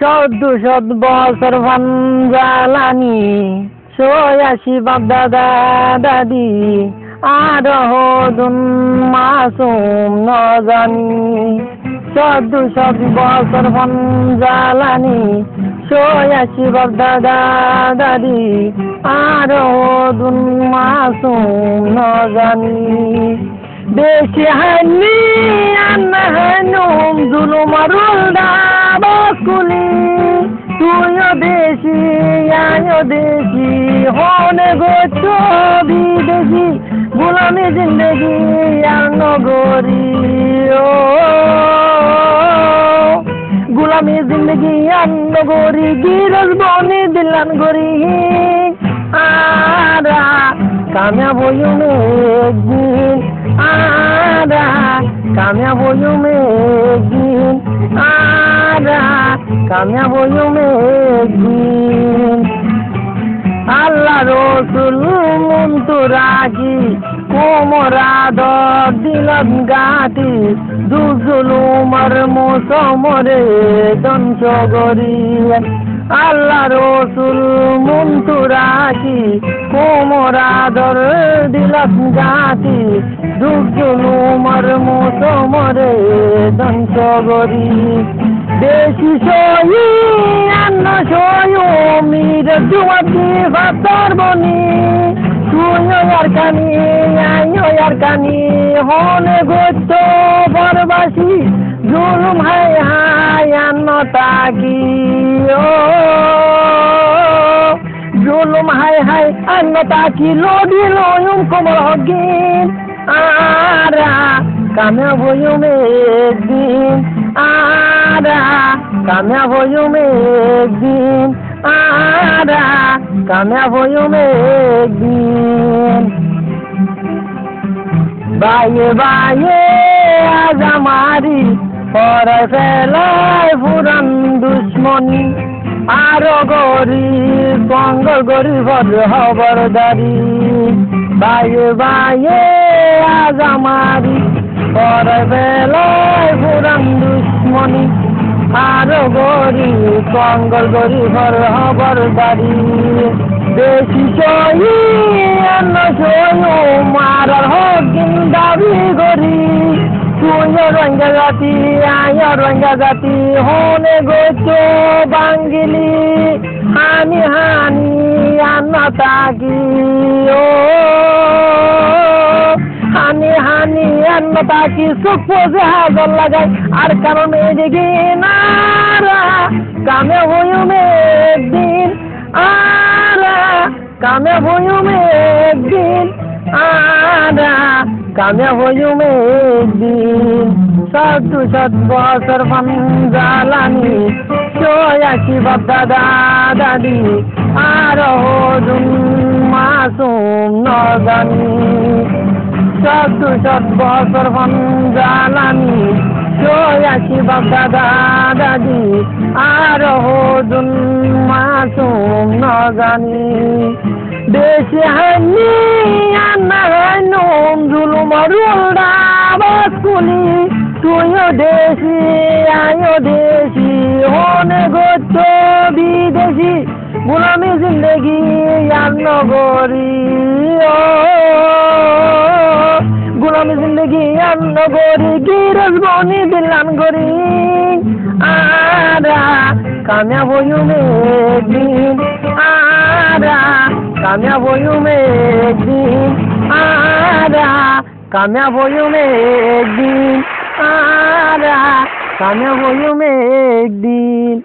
শত বছর জ্বালানি ৮৬ বাপ দাদা দাদি আর হদুন মাসুম ন জানি। শত বছর জ্বালানি ৮৬ বাপ দাদা দাদি আর হদুন মাসুম ন জানি। বেশি হানি আন্না হানুম জুলুমারুল দাবাসকুলি তুইও দেশি আয়ো দেশি হনে গোচ্ছ বিদেশি গোলামি জিন্দগি আর নগরী ও গোলামি জিন্দগি আর নগরী গিরজ বনি দিলান গরি আরা কামিয়াব হইউমে একদিন আরা কামিয়াব হইউমে একদিন আরা কামিয়াব হইউমে একদিন। আল্লাহ রসুল মুন্তু রাখি কোমরা দর দিলত গাতি দুজুলুমার মোসমরে দংশ গরি। আল্লাহ রসুল মুন্তু রাখি কোমরা দর দিলত গাতি দুজুলুমার মোসমরে দংশ গরি। বেশি সই আন্ন সয়ু মির জুয়াতি ফাতার বনি তুইও আর কানি আইও আর কানি হনে গোচ্ছ বরবাসী জুলুম হাই হাই আন্ন তাকি ও জুলুম হাই হাই আন্ন তাকি লদি লয়ুম কোমর হগিন আরা কামিয়াব হইউমে একদিন আরা কামিয়াব হইউমে একদিন আরা কামিয়াব হইউমে একদিন। বাইয়ে বাইয়ে আজ আমারি পরায় ফেলায় ফুরান দুশ্মনী আরো গরিব বঙ্গল গরিবর খবরদারি। বাইয়ে বাইয়ে আজ আমারি পরায় ফেলায় ফুরান দুশ্মনী আরো গরিব বঙ্গল গরিবর খবরদারি। বেশি সই আন্ন সয়ু মারার হকিন দাবি গরি তুইও রঙ্গা জাতি আয় রঙ্গা জাতি হনে গোচ্ছ বাঙ্গিলি হানি হানি আন্ন তাকি ও হানি হানি আন্ন তাকি সুখ যে হাজর লাগাই আর কারণ এদিকে নারা কামে হইউমে একদিন আরা কামিয়াব হইউমে একদিন আরা কামিয়াব হইউমে একদিন। শত বছর জ্বালানি ৮৬ বাপ দাদা দাদি আর হদুন মাসুম ন জানি। শত বছর জ্বালানি ৮৬ বাপ দাদা দাদি আর হদুন মাসুম ন জানি। বেশি হানি আন্না হানুম জুলুমারুল দাবাসকুলি তুইও দেশি আয়ো দেশি হনে গোচ্ছ বিদেশি গোলামি জিন্দগি আর নগরী ও গোলামি জিন্দগি আর নগরী গিরজ বনি দিলান গরি আরা কামিয়াব হইউমে একদিন আরা কামিয়াব হইউমে একদিন আরা কামিয়াব হইউমে একদিন আরা কামিয়াব হইউমে একদিন।